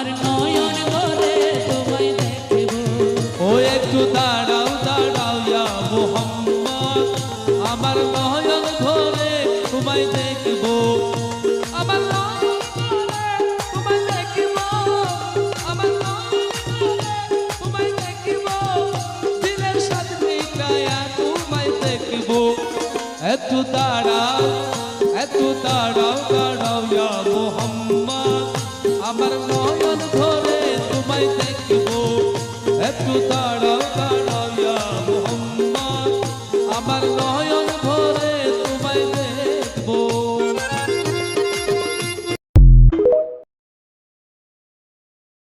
আমার নয়ন ভরে তোমায় দেখব। ও একটু দাঁড়াও দাঁড়াও ইয়া মুহাম্মদ, আমার নয়ন ভরে তোমায় দেখব। আমার নয়ন ভরে তোমায় দেখব, আমার নয়ন ভরে তোমায় দেখব, দিলের সাথ মিটায়া তোমায় দেখব। একটু দাঁড়াও দাঁড়াও ইয়া মুহাম্মদ, আমার নয়ন ভরে তোমায় দেখব। একটু দাঁড়াও